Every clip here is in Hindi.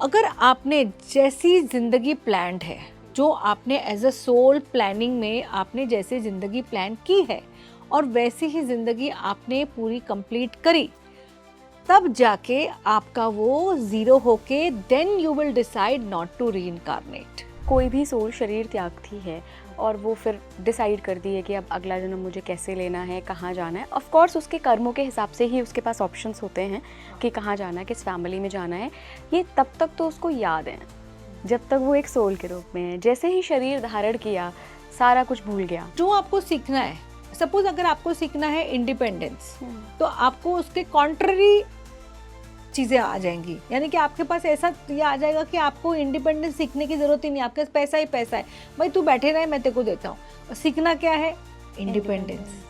अगर आपने जैसी ज़िंदगी प्लान्ड है, जो आपने एज अ सोल प्लानिंग में आपने जैसे ज़िंदगी प्लान की है और वैसी ही ज़िंदगी आपने पूरी कंप्लीट करी, तब जाके आपका वो ज़ीरो होके then you will decide not to reincarnate. कोई भी सोल शरीर त्यागती है और वो फिर डिसाइड करती है कि अब अगला जन्म मुझे कैसे लेना है, कहाँ जाना है। ऑफ कोर्स उसके कर्मों के हिसाब से ही उसके पास ऑप्शंस होते हैं कि कहाँ जाना है, किस फैमिली में जाना है। ये तब तक तो उसको याद है जब तक वो एक सोल के रूप में है। जैसे ही शरीर धारण किया, सारा कुछ भूल गया। जो आपको सीखना है, सपोज अगर आपको सीखना है इंडिपेंडेंस, तो आपको उसके कॉन्ट्ररी चीज़ें आ जाएंगी। यानी कि आपके पास ऐसा ये आ जाएगा कि आपको इंडिपेंडेंस सीखने की ज़रूरत ही नहीं, आपके पास पैसा ही पैसा है, भाई तू बैठे रहे मैं तेरे को देता हूँ। सीखना क्या है? इंडिपेंडेंस।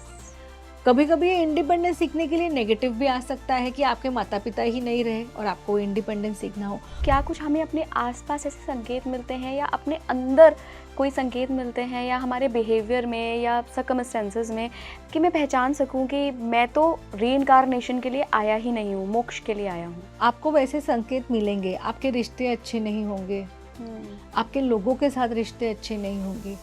कभी कभी ये इंडिपेंडेंस सीखने के लिए नेगेटिव भी आ सकता है कि आपके माता पिता ही नहीं रहे और आपको इंडिपेंडेंस सीखना हो। क्या कुछ हमें अपने आसपास ऐसे संकेत मिलते हैं या अपने अंदर कोई संकेत मिलते हैं या हमारे बिहेवियर में या सर्कमस्टेंसेस में कि मैं पहचान सकूं कि मैं तो रीइंकार्नेशन के लिए आया ही नहीं हूँ, मोक्ष के लिए आया हूँ? आपको वैसे संकेत मिलेंगे, आपके रिश्ते अच्छे नहीं होंगे, आपके लोगों के साथ रिश्ते अच्छे नहीं होंगे।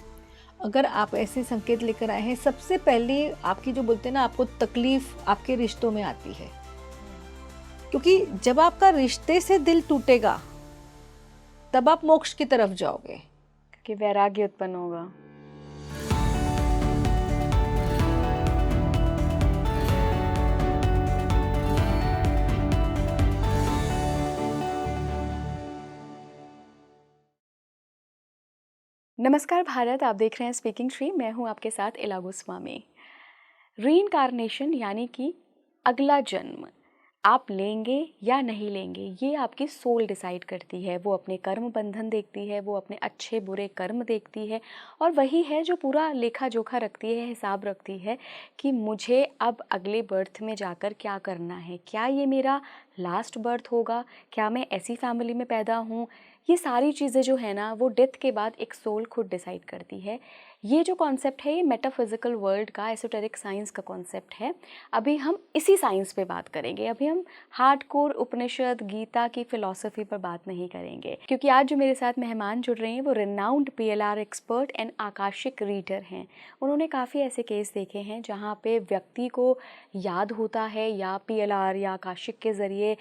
अगर आप ऐसे संकेत लेकर आए हैं, सबसे पहले आपकी जो बोलते हैं ना, आपको तकलीफ आपके रिश्तों में आती है, क्योंकि जब आपका रिश्ते से दिल टूटेगा तब आप मोक्ष की तरफ जाओगे, कि वैराग्य उत्पन्न होगा। नमस्कार भारत, आप देख रहे हैं स्पीकिंग ट्री। मैं हूं आपके साथ इला गोस्वामी। रीइंकार्नेशन यानी कि अगला जन्म आप लेंगे या नहीं लेंगे, ये आपकी सोल डिसाइड करती है। वो अपने कर्म बंधन देखती है, वो अपने अच्छे बुरे कर्म देखती है और वही है जो पूरा लेखा जोखा रखती है, हिसाब रखती है कि मुझे अब अगले बर्थ में जाकर क्या करना है। क्या ये मेरा लास्ट बर्थ होगा? क्या मैं ऐसी फैमिली में पैदा हूँ? ये सारी चीज़ें जो है ना, वो डेथ के बाद एक सोल खुद डिसाइड करती है। ये जो कॉन्सेप्ट है, ये मेटाफिजिकल वर्ल्ड का, एसोटेरिक साइंस का कॉन्सेप्ट है। अभी हम इसी साइंस पे बात करेंगे। अभी हम हार्डकोर उपनिषद गीता की फिलॉसफी पर बात नहीं करेंगे, क्योंकि आज जो मेरे साथ मेहमान जुड़ रहे हैं वो renowned PLR expert and Akashic reader हैं। उन्होंने काफ़ी ऐसे केस देखे हैं जहाँ पे व्यक्ति को याद होता है या PLR या आकाशिक के ज़रिए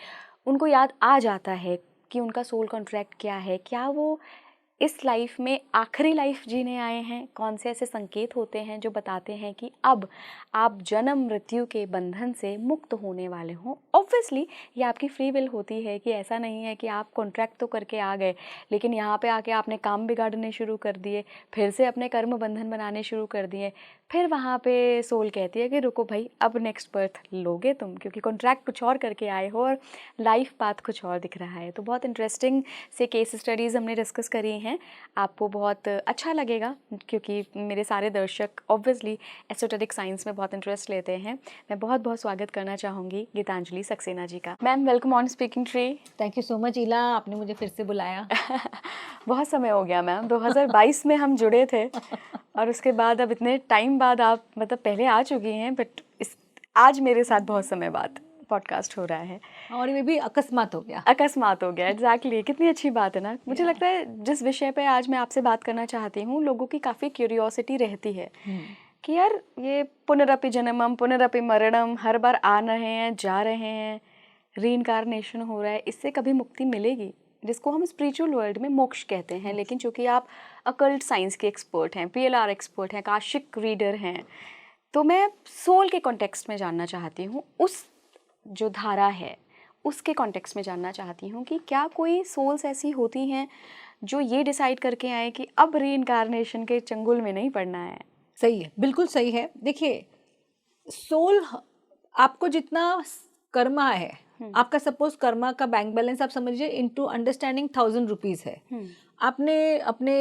उनको याद आ जाता है कि उनका सोल कॉन्ट्रैक्ट क्या है, क्या वो इस लाइफ में आखिरी लाइफ जीने आए हैं। कौन से ऐसे संकेत होते हैं जो बताते हैं कि अब आप जन्म मृत्यु के बंधन से मुक्त होने वाले हों। ऑब्वियसली ये आपकी फ्री विल होती है कि ऐसा नहीं है कि आप कॉन्ट्रैक्ट तो करके आ गए लेकिन यहाँ पे आके आपने काम बिगाड़ने शुरू कर दिए, फिर से अपने कर्म बंधन बनाने शुरू कर दिए। फिर वहाँ पे सोल कहती है कि रुको भाई, अब नेक्स्ट बर्थ लोगे तुम, क्योंकि कॉन्ट्रैक्ट कुछ और करके आए हो और लाइफ पाथ कुछ और दिख रहा है। तो बहुत इंटरेस्टिंग से केस स्टडीज़ हमने डिस्कस करी हैं। आपको बहुत अच्छा लगेगा क्योंकि मेरे सारे दर्शक ऑब्वियसली एसोटेरिक साइंस में बहुत इंटरेस्ट लेते हैं। मैं बहुत बहुत स्वागत करना चाहूँगी गीतांजलि सक्सेना जी का। Ma'am welcome on speaking tree. Thank you so much इला, आपने मुझे फिर से बुलाया। बहुत समय हो गया मैम, 2022 में हम जुड़े थे और उसके बाद अब इतने टाइम बाद आप मतलब पहले आ चुकी हैं, बट आज मेरे साथ बहुत समय बाद पॉडकास्ट हो रहा है और ये भी अकस्मात हो गया। अकस्मात हो गया, एग्जैक्टली। कितनी अच्छी बात है ना। मुझे लगता है जिस विषय पे आज मैं आपसे बात करना चाहती हूँ, लोगों की काफ़ी क्यूरियोसिटी रहती है कि यार ये पुनरपि जन्मम पुनरपि मरणम, हर बार आ रहे हैं जा रहे हैं, रीइंकार्नेशन हो रहा है, इससे कभी मुक्ति मिलेगी? जिसको हम स्पिरिचुअल वर्ल्ड में मोक्ष कहते हैं। लेकिन चूंकि आप अकल्ट साइंस के एक्सपर्ट हैं, PLR एक्सपर्ट हैं, आकाशिक रीडर हैं, तो मैं सोल के कॉन्टेक्स्ट में जानना चाहती हूँ, उस जो धारा है उसके कॉन्टेक्स्ट में जानना चाहती हूँ कि क्या कोई सोल्स ऐसी होती हैं जो ये डिसाइड करके आए कि अब रीइंकार्नेशन के चंगुल में नहीं पड़ना है? सही है, बिल्कुल सही है। देखिए, सोल आपको जितना कर्मा है, आपका सपोज कर्मा का बैंक बैलेंस आप समझिए इनटू अंडरस्टैंडिंग 1000 रुपीज़ है। आपने अपने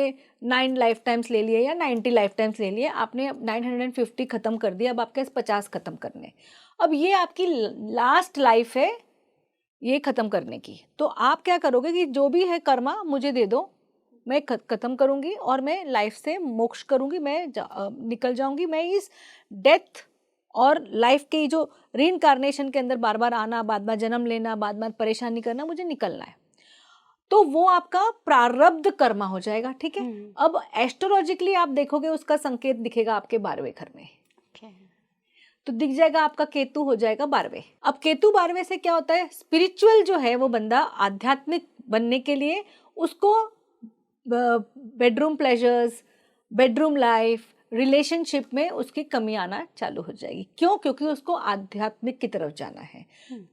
9 लाइफ टाइम्स ले लिए या 90 लाइफ टाइम्स ले लिए, आपने 950 ख़त्म कर दिया, अब आपके 50 ख़त्म करने। अब ये आपकी लास्ट लाइफ है ये ख़त्म करने की। तो आप क्या करोगे कि जो भी है कर्मा मुझे दे दो, मैं ख़त्म करूँगी और मैं लाइफ से मोक्ष करूँगी, मैं निकल जाऊँगी। मैं इस डेथ और लाइफ के जो रीइंकार्नेशन के अंदर बार बार आना, बार बार जन्म लेना, बार बार परेशानी करना, मुझे निकलना है। तो वो आपका प्रारब्ध कर्मा हो जाएगा, ठीक है। अब एस्ट्रोलॉजिकली आप देखोगे उसका संकेत दिखेगा आपके 12वें घर में, तो दिख जाएगा आपका केतु हो जाएगा 12वें। अब केतु 12वें से क्या होता है, स्पिरिचुअल जो है वो बंदा आध्यात्मिक बनने के लिए उसको bedroom pleasures, bedroom life, relationship में उसकी कमी आना चालू हो जाएगी। क्यों? क्योंकि उसको आध्यात्मिक की तरफ जाना है।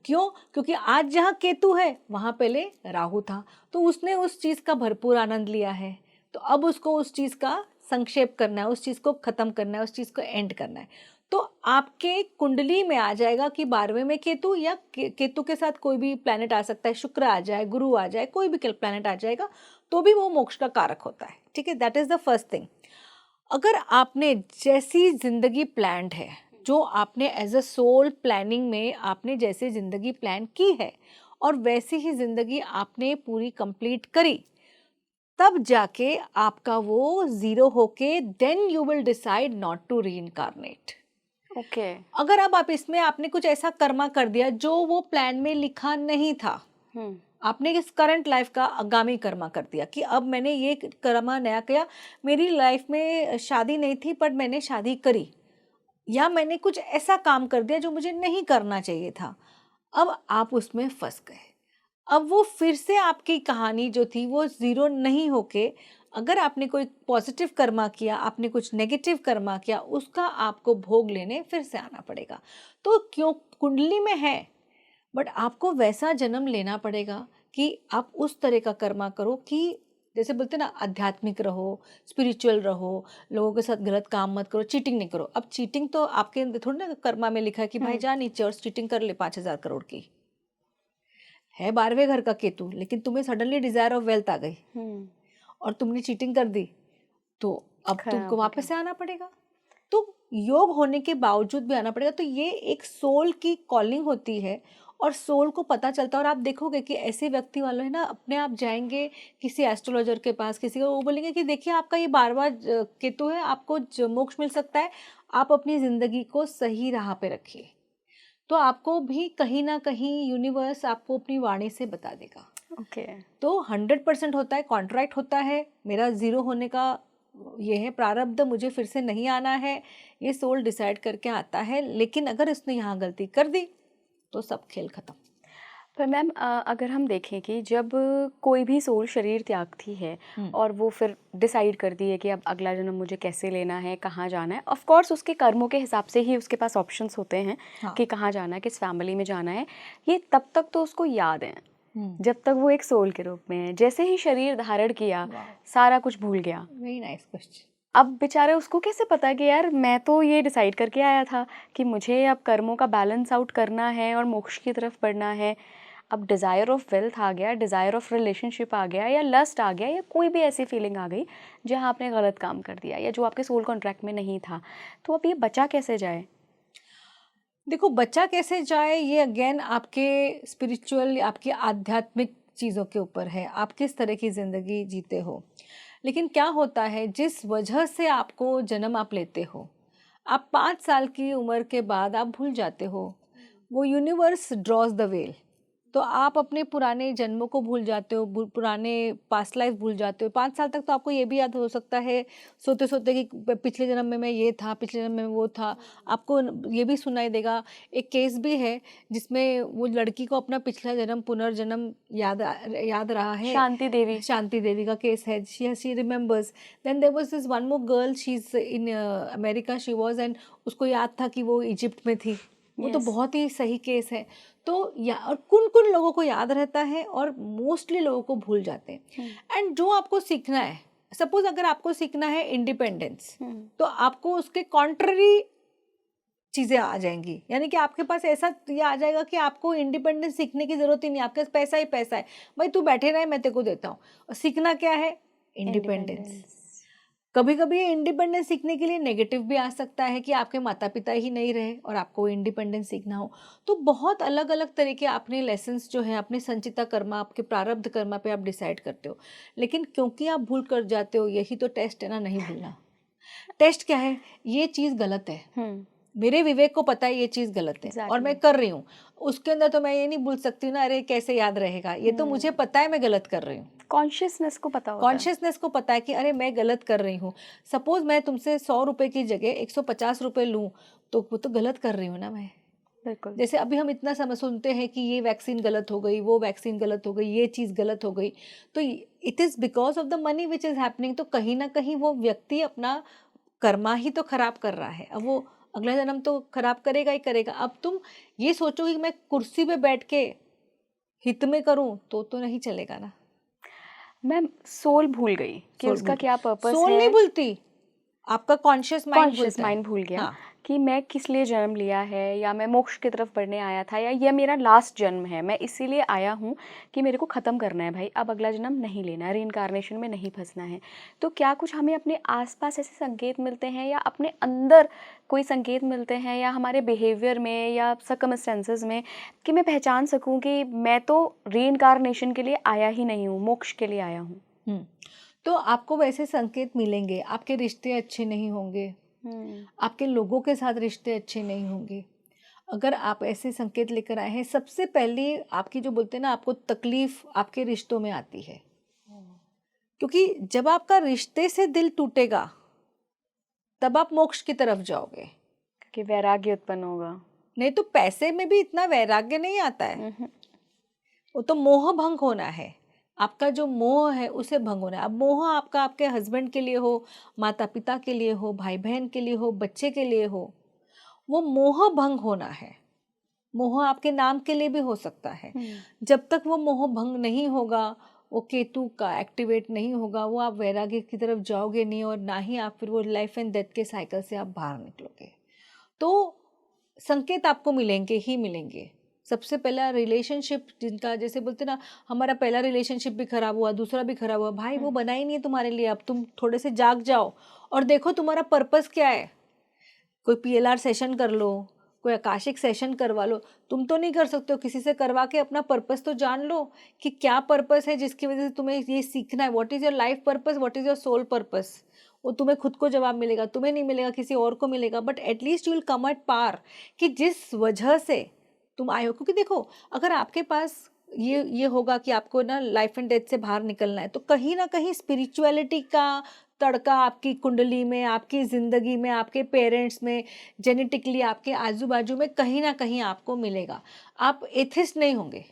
क्यों? क्योंकि आज जहाँ केतु है वहाँ पहले राहु था, तो उसने उस चीज़ का भरपूर आनंद लिया है, तो अब उसको उस चीज़ का संक्षेप करना है, उस चीज़ को ख़त्म करना है, उस चीज़ को एंड करना है। तो आपके कुंडली में आ जाएगा कि 12वें में केतु, या केतु के साथ कोई भी प्लैनेट आ सकता है, शुक्र आ जाए, गुरु आ जाए, कोई भी प्लैनेट आ जाएगा, तो भी वो मोक्ष का कारक होता है, ठीक है। That is the first thing. अगर आपने जैसी जिंदगी प्लान्ड है, जो आपने एज अ सोल प्लानिंग में आपने जैसे जिंदगी प्लान की है और वैसी ही जिंदगी आपने पूरी कंप्लीट करी, तब जाके आपका वो जीरो होके then you will decide not to reincarnate. Okay. अगर अब आप इसमें आपने कुछ ऐसा कर्मा कर दिया जो वो प्लान में लिखा नहीं था, आपने इस करंट लाइफ का आगामी कर्मा कर दिया कि अब मैंने ये कर्मा नया किया, मेरी लाइफ में शादी नहीं थी पर मैंने शादी करी, या मैंने कुछ ऐसा काम कर दिया जो मुझे नहीं करना चाहिए था, अब आप उसमें फंस गए। अब वो फिर से आपकी कहानी जो थी वो जीरो नहीं होके, अगर आपने कोई पॉजिटिव कर्मा किया, आपने कुछ नेगेटिव कर्मा किया, उसका आपको भोग लेने फिर से आना पड़ेगा। तो क्यों कुंडली में है, बट आपको वैसा जन्म लेना पड़ेगा कि आप उस तरह का कर्मा करो कि जैसे बोलते हैं ना, आध्यात्मिक रहो, स्पिरिचुअल रहो, लोगों के साथ गलत काम मत करो, चीटिंग नहीं करो। अब चीटिंग तो आपके थोड़ी ना कर्मा में लिखा है कि भाई जा नीचे और चीटिंग कर ले 5,000 करोड़ की, है 12वें घर का केतु, लेकिन तुम्हें सडनली डिजायर ऑफ वेल्थ आ गई और तुमने चीटिंग कर दी, तो अब तुमको वापस से आना पड़ेगा। तो योग होने के बावजूद भी आना पड़ेगा। तो ये एक सोल की कॉलिंग होती है और सोल को पता चलता है। और आप देखोगे कि ऐसे व्यक्ति वाले है ना, अपने आप जाएंगे किसी एस्ट्रोलॉजर के पास, किसी को, वो बोलेंगे कि देखिए आपका ये 12वां केतु है, आपको मोक्ष मिल सकता है, आप अपनी जिंदगी को सही राह पे रखिए। तो आपको भी कहीं ना कहीं यूनिवर्स आपको अपनी वाणी से बता देगा। ओके। तो 100% होता है, कॉन्ट्रैक्ट होता है, मेरा जीरो होने का ये है प्रारब्ध, मुझे फिर से नहीं आना है, ये सोल डिसाइड करके आता है। लेकिन अगर इसने यहाँ गलती कर दी तो सब खेल खत्म। पर मैम अगर हम देखें कि जब कोई भी सोल शरीर त्यागती है और वो फिर डिसाइड करती है कि अब अगला जन्म मुझे कैसे लेना है, कहाँ जाना है, ऑफ कोर्स उसके कर्मों के हिसाब से ही उसके पास ऑप्शंस होते हैं कि कहाँ जाना है, किस फैमिली में जाना है, ये तब तक तो उसको याद है जब तक वो एक सोल के रूप में है। जैसे ही शरीर धारण किया सारा कुछ भूल गया। Very nice question. अब बेचारे उसको कैसे पता कि यार मैं तो ये डिसाइड करके आया था कि मुझे अब कर्मों का बैलेंस आउट करना है और मोक्ष की तरफ बढ़ना है। अब डिज़ायर ऑफ वेल्थ आ गया, डिज़ायर ऑफ रिलेशनशिप आ गया, या लस्ट आ गया, या कोई भी ऐसी फीलिंग आ गई जहाँ आपने गलत काम कर दिया या जो आपके सोल कॉन्ट्रैक्ट में नहीं था, तो अब ये बचा कैसे जाए? देखो, बचा कैसे जाए ये अगेन आपके स्पिरिचुअल, आपकी आध्यात्मिक चीज़ों के ऊपर है, आप किस तरह की ज़िंदगी जीते हो। लेकिन क्या होता है, जिस वजह से आपको जन्म आप लेते हो, आप 5 साल की उम्र के बाद आप भूल जाते हो, वो यूनिवर्स ड्रॉज द वेल। तो आप अपने पुराने जन्मों को भूल जाते हो, पुराने पास्ट लाइफ भूल जाते हो। 5 साल तक तो आपको ये भी याद हो सकता है सोते सोते कि पिछले जन्म में मैं ये था, पिछले जन्म में वो था। आपको ये भी सुनाई देगा, एक केस भी है जिसमें वो लड़की को अपना पिछला जन्म, पुनर्जन्म याद रहा है। शांति देवी का केस है। She remembers. Then there was this one more girl, she is in America, she was, and उसको याद था कि वो इजिप्ट में थी। वो तो बहुत ही सही केस है। तो और कुन लोगों को याद रहता है और मोस्टली लोगों को भूल जाते हैं। एंड जो आपको सीखना है, सपोज अगर आपको सीखना है इंडिपेंडेंस, तो आपको उसके कॉन्ट्ररी चीज़ें आ जाएंगी। यानी कि आपके पास ऐसा ये आ जाएगा कि आपको इंडिपेंडेंस सीखने की जरूरत ही नहीं, आपके पास पैसा ही पैसा है, भाई तू बैठे रहे मैं तेरे को देता हूँ। और सीखना क्या है? इंडिपेंडेंस। कभी कभी ये इंडिपेंडेंस सीखने के लिए नेगेटिव भी आ सकता है कि आपके माता पिता ही नहीं रहे और आपको इंडिपेंडेंस सीखना हो। तो बहुत अलग अलग तरह के आपने लेसन्स जो है अपने संचिता कर्मा, आपके प्रारब्ध कर्मा पे आप डिसाइड करते हो। लेकिन क्योंकि आप भूल कर जाते हो, यही तो टेस्ट है ना, नहीं भूलना। टेस्ट क्या है? ये चीज़ गलत है, मेरे विवेक को पता है ये चीज गलत है और मैं कर रही हूँ, उसके अंदर तो मैं ये नहीं बोल सकती ना अरे कैसे याद रहेगा, ये तो मुझे पता है मैं गलत कर रही हूँ। कॉन्शियसनेस को पता होता है, कॉन्शियसनेस को पता है कि अरे मैं गलत कर रही हूँ। सपोज मैं तुमसे 100 रुपए की जगह 150 रुपए लूँ तो वो तो गलत कर रही हूँ ना मैं। बिल्कुल। जैसे अभी हम इतना समय सुनते हैं कि ये वैक्सीन गलत हो गई, वो वैक्सीन गलत हो गई, ये चीज़ गलत हो गई, तो it is because of the money which is happening. तो कहीं ना कहीं वो व्यक्ति अपना कर्मा ही तो खराब कर रहा है। अब वो अगला जन्म तो खराब करेगा ही करेगा। अब तुम ये सोचो कि मैं कुर्सी पे बैठ के हित में करूं तो नहीं चलेगा ना। मैम सोल भूल गई कि उसका क्या पर्पस सोल है। नहीं भूलती, आपका कॉन्शियस माइंड कॉन्शियस भूलता है। माइंड भूल गया हाँ। कि मैं किस लिए जन्म लिया है, या मैं मोक्ष की तरफ बढ़ने आया था, या ये मेरा लास्ट जन्म है, मैं इसीलिए आया हूँ कि मेरे को ख़त्म करना है भाई, अब अगला जन्म नहीं लेना है, रीइंकार्नेशन में नहीं फंसना है। तो क्या कुछ हमें अपने आसपास ऐसे संकेत मिलते हैं, या अपने अंदर कोई संकेत मिलते हैं, या हमारे बिहेवियर में या सर्कमस्टेंसेस में, कि मैं पहचान सकूँ कि मैं तो रीइंकार्नेशन के लिए आया ही नहीं हूँ, मोक्ष के लिए आया हूँ? तो आपको वैसे संकेत मिलेंगे, आपके रिश्ते अच्छे नहीं होंगे, आपके लोगों के साथ रिश्ते अच्छे नहीं होंगे अगर आप ऐसे संकेत लेकर आए हैं। सबसे पहले आपकी जो बोलते हैं ना, आपको तकलीफ आपके रिश्तों में आती है, क्योंकि जब आपका रिश्ते से दिल टूटेगा तब आप मोक्ष की तरफ जाओगे, कि वैराग्य उत्पन्न होगा। नहीं तो पैसे में भी इतना वैराग्य नहीं आता है, वो तो मोह भंग होना है। आपका जो मोह है उसे भंग होना है। अब मोह आपका आपके हस्बैंड के लिए हो, माता पिता के लिए हो, भाई बहन के लिए हो, बच्चे के लिए हो, वो मोह भंग होना है। मोह आपके नाम के लिए भी हो सकता है। जब तक वो मोह भंग नहीं होगा, वो केतु का एक्टिवेट नहीं होगा, वो आप वैराग्य की तरफ जाओगे नहीं, और ना ही आप फिर वो लाइफ एंड डेथ के साइकिल से आप बाहर निकलोगे। तो संकेत आपको मिलेंगे ही मिलेंगे। सबसे पहला रिलेशनशिप जिनका, जैसे बोलते ना हमारा पहला रिलेशनशिप भी खराब हुआ, दूसरा भी खराब हुआ, भाई वो बना ही नहीं है तुम्हारे लिए। अब तुम थोड़े से जाग जाओ और देखो तुम्हारा पर्पस क्या है। कोई PLR सेशन कर लो, कोई आकाशिक सेशन करवा लो। तुम तो नहीं कर सकते हो, किसी से करवा के अपना पर्पस तो जान लो कि क्या पर्पस है जिसकी वजह से तुम्हें ये सीखना है। What is your life purpose, what is your soul purpose. वो तुम्हें खुद को जवाब मिलेगा, तुम्हें नहीं मिलेगा, किसी और को मिलेगा, but at least you will come at par कि जिस वजह से तुम आए हो। क्योंकि देखो, अगर आपके पास ये होगा कि आपको ना लाइफ एंड डेथ से बाहर निकलना है, तो कहीं ना कहीं स्पिरिचुअलिटी का तड़का आपकी कुंडली में, आपकी ज़िंदगी में, आपके पेरेंट्स में, जेनेटिकली आपके आजू बाजू में कहीं ना कहीं आपको मिलेगा। आप एथिस्ट नहीं होंगे।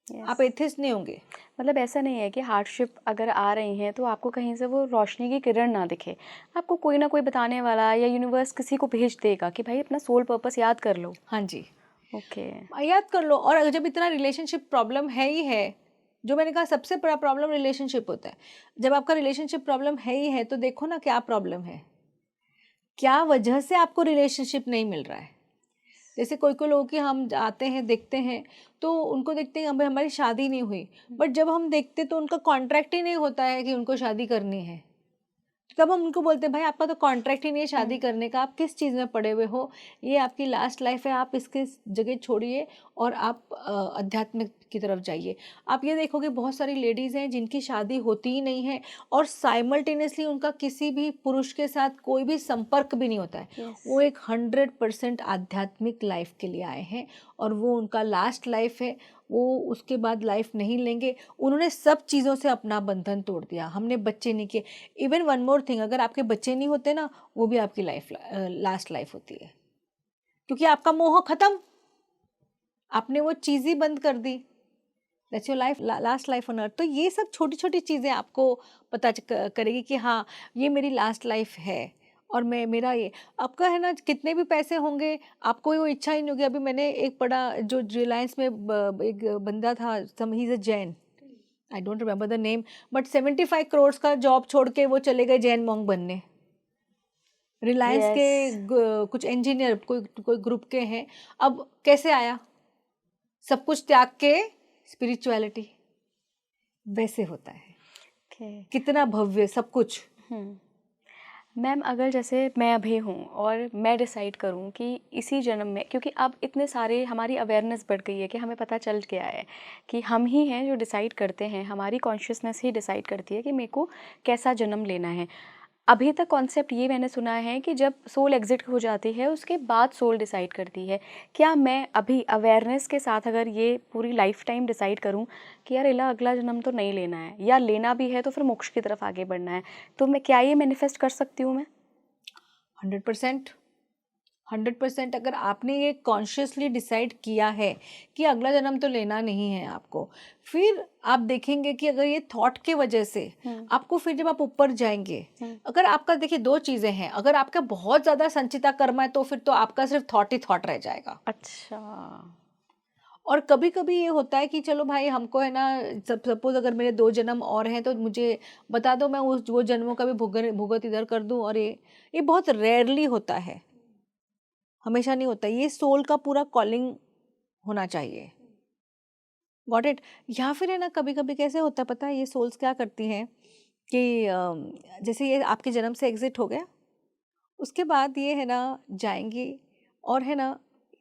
आप एथिस्ट नहीं होंगे। मतलब ऐसा नहीं है कि हार्डशिप अगर आ रही हैं तो आपको कहीं से वो रोशनी की किरण ना दिखे, आपको कोई ना कोई बताने वाला या यूनिवर्स किसी को भेज देगा कि भाई अपना सोल पर्पस याद कर लो। हाँ जी, ओके, याद कर लो। और जब इतना रिलेशनशिप प्रॉब्लम है ही है, जो मैंने कहा सबसे बड़ा प्रॉब्लम रिलेशनशिप होता है। जब आपका रिलेशनशिप प्रॉब्लम है ही है, तो देखो ना क्या प्रॉब्लम है, क्या वजह से आपको रिलेशनशिप नहीं मिल रहा है। जैसे कोई कोई लोगों की हम आते हैं देखते हैं, तो उनको देखते हैं हमारी शादी नहीं हुई, बट जब हम देखते तो उनका कॉन्ट्रैक्ट ही नहीं होता है कि उनको शादी करनी है। तब हम उनको बोलते हैं भाई आपका तो कॉन्ट्रैक्ट ही नहीं है शादी करने का, आप किस चीज़ में पड़े हुए हो, ये आपकी लास्ट लाइफ है, आप इसके जगह छोड़िए और आप आध्यात्मिक की तरफ जाइए। आप ये देखोगे बहुत सारी लेडीज़ हैं जिनकी शादी होती ही नहीं है, और साइमल्टेनियसली उनका किसी भी पुरुष के साथ कोई भी संपर्क भी नहीं होता है। वो एक 100% आध्यात्मिक लाइफ के लिए आए हैं, और वो उनका लास्ट लाइफ है, वो उसके बाद लाइफ नहीं लेंगे। उन्होंने सब चीज़ों से अपना बंधन तोड़ दिया, हमने बच्चे नहीं किए। इवन वन मोर थिंग, अगर आपके बच्चे नहीं होते ना, वो भी आपकी लाइफ लास्ट लाइफ होती है, क्योंकि आपका मोह खत्म, आपने वो चीज़ ही बंद कर दी। That's your life, last life on earth. तो ये सब छोटी छोटी चीज़ें आपको पता करेगी कि हाँ ये मेरी लास्ट लाइफ है, और मैं मेरा ये आपका है ना, कितने भी पैसे होंगे आपको वो इच्छा ही नहीं होगी। अभी मैंने एक पढ़ा, जो रिलायंस में एक बंदा था, some he is a Jain, I don't remember the name, but 75 crore का जॉब छोड़ के वो चले गए जैन मॉन्ग बनने। रिलायंस के कुछ इंजीनियर कोई ग्रुप के हैं। अब कैसे आया, सब कुछ त्याग के स्पिरिचुअलिटी, वैसे होता है। कितना भव्य सब कुछ। मैम अगर जैसे मैं अभी हूँ और मैं डिसाइड करूँ कि इसी जन्म में, क्योंकि अब इतने सारे हमारी अवेयरनेस बढ़ गई है कि हमें पता चल गया है कि हम ही हैं जो डिसाइड करते हैं, हमारी कॉन्शियसनेस ही डिसाइड करती है कि मेरे को कैसा जन्म लेना है। अभी तक कॉन्सेप्ट ये मैंने सुना है कि जब सोल एग्जिट हो जाती है उसके बाद सोल डिसाइड करती है। क्या मैं अभी अवेयरनेस के साथ अगर ये पूरी लाइफ टाइम डिसाइड करूं कि यार इला अगला जन्म तो नहीं लेना है, या लेना भी है तो फिर मोक्ष की तरफ आगे बढ़ना है, तो मैं क्या ये मैनिफेस्ट कर सकती हूँ मैं? 100%, 100%। अगर आपने ये कॉन्शियसली डिसाइड किया है कि अगला जन्म तो लेना नहीं है आपको, फिर आप देखेंगे कि अगर ये थॉट के वजह से आपको, फिर जब आप ऊपर जाएंगे, अगर आपका, देखिए दो चीज़ें हैं, अगर आपका बहुत ज़्यादा संचिता कर्म है तो फिर तो आपका सिर्फ थॉट ही थॉट रह जाएगा। अच्छा। और कभी कभी ये होता है कि चलो भाई हमको है ना, सपोज अगर मेरे 2 जन्म और हैं तो मुझे बता दो, मैं उस वो जन्मों का भी भुगत इधर कर दूं। और ये बहुत रेयरली होता है, हमेशा नहीं होता। ये सोल का पूरा कॉलिंग होना चाहिए। Got it. या फिर है ना, कभी कभी कैसे होता है पता है, ये सोल्स क्या करती हैं कि जैसे ये आपके जन्म से एग्जिट हो गया, उसके बाद ये है ना जाएंगी, और है ना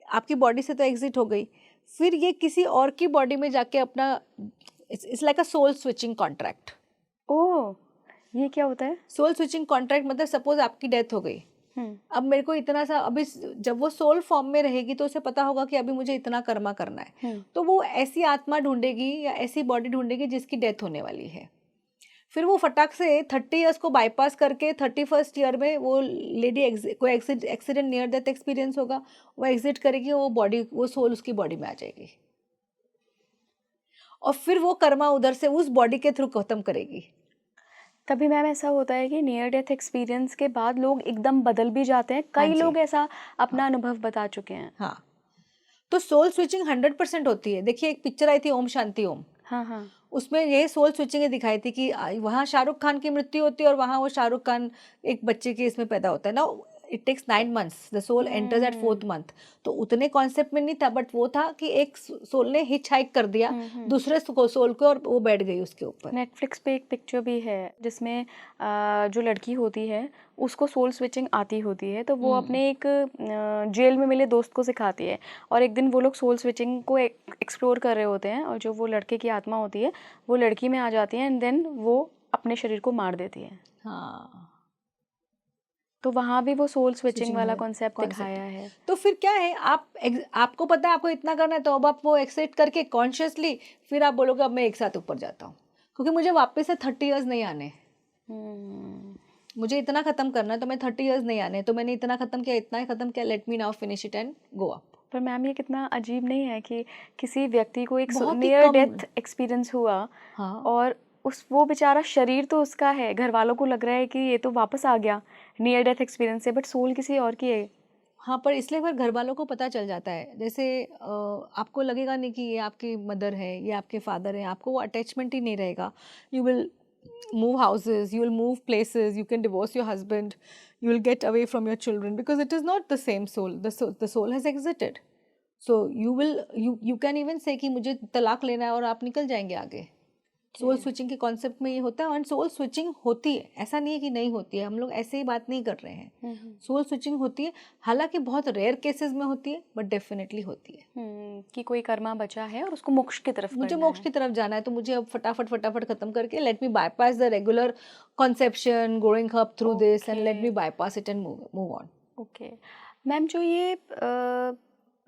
आपकी बॉडी से तो एग्जिट हो गई, फिर ये किसी और की बॉडी में जाके अपना, it's like a soul switching contract. Oh, ये क्या होता है? सोल स्विचिंग कॉन्ट्रैक्ट मतलब सपोज आपकी डेथ हो गई, अब मेरे को इतना सा, अभी जब वो सोल फॉर्म में रहेगी तो उसे पता होगा कि अभी मुझे इतना कर्मा करना है, तो वो ऐसी आत्मा ढूंढेगी या ऐसी बॉडी ढूंढेगी जिसकी डेथ होने वाली है। फिर वो फटाक से 30 ईयर्स को बाईपास करके 31st ईयर में वो लेडी कोई एक्सीडेंट नियर डेथ एक्सपीरियंस होगा, वो एग्जिट करेगी, वो बॉडी, वो सोल उसकी बॉडी में आ जाएगी, और फिर वो कर्मा उधर से उस बॉडी के थ्रू खत्म करेगी। कभी मैम ऐसा होता है कि नियर डेथ एक्सपीरियंस के बाद लोग एकदम बदल भी जाते हैं, हाँ कई जी, लोग ऐसा अपना हाँ अनुभव बता चुके हैं। हाँ। तो सोल स्विचिंग 100% होती है। देखिए एक पिक्चर आई थी ओम शांति ओम, हाँ हाँ। उसमें ये सोल स्विचिंग दिखाई थी कि वहाँ शाहरुख खान की मृत्यु होती है और वहाँ वो शाहरुख खान एक बच्चे के इसमें पैदा होता है ना। It takes 9 months, the soul enters at 4th month। तो उतने कॉन्सेप्ट में नहीं था, बट वो था कि एक सोल ने हिच हाइक कर दिया दूसरे सोल को, और वो बैठ गई उसके ऊपर। नेटफ्लिक्स पे एक पिक्चर भी है जिसमें जो लड़की होती है उसको सोल स्विचिंग आती होती है, तो वो अपने एक जेल में मिले दोस्त को सिखाती है, और एक दिन वो लोग सोल स्विचिंग को एक्सप्लोर कर रहे होते हैं, और जो वो लड़के की आत्मा होती है वो लड़की में आ जाती है, एंड देन वो अपने शरीर को मार देती है। हाँ, तो वहाँ भी वो सोल स्विचिंग स्विचिंग वाला है, कॉन्सेप्ट कॉन्सेप्ट दिखाया है। है। तो फिर क्या है, आपको पता है आपको इतना करना है, तो अब आप वो एक्सेप्ट करके कॉन्शियसली, फिर आप बोलोगे अब मैं एक साथ ऊपर जाता हूँ, क्योंकि मुझे वापस से 30 ईयर्स नहीं आने, मुझे इतना खत्म करना है, तो मैं 30 ईयर्स नहीं आने, तो मैंने इतना खत्म किया, इतना ही खत्म किया, let me now finish it and go up. पर मैम ये कितना अजीब नहीं है कि किसी व्यक्ति को एक बहुत ही नियर कम। डेथ एक्सपीरियंस हुआ, हाँ और वो बेचारा शरीर तो उसका है, घर वालों को लग रहा है कि ये तो वापस आ गया नियर डेथ एक्सपीरियंस से, बट सोल किसी और की है। हाँ, पर इसलिए फिर घर वालों को पता चल जाता है। जैसे आपको लगेगा नहीं कि ये आपकी मदर है, ये आपके फादर है, आपको वो अटैचमेंट ही नहीं रहेगा। You will move houses, you will move places, you can divorce your husband, you will get away from your children, because it is not the same soul. The soul has exited. So you can even say कि मुझे तलाक लेना है, और आप निकल जाएंगे आगे। सोल स्विचिंग के कॉन्सेप्ट में ये होता है, और सोल स्विचिंग होती है, ऐसा नहीं है कि नहीं होती है, हम लोग ऐसे ही बात नहीं कर रहे हैं। सोल स्विचिंग होती है, हालांकि बहुत रेयर केसेस में होती है, बट डेफिनेटली होती है। कि कोई कर्मा बचा है और उसको मोक्ष की तरफ मुझे बढ़ना मोक्ष है। की तरफ जाना है, तो मुझे अब फटाफट फटाफट खत्म करके, let me bypass the regular conception going up through this, and let me bypass it and move on. Okay ma'am, जो ये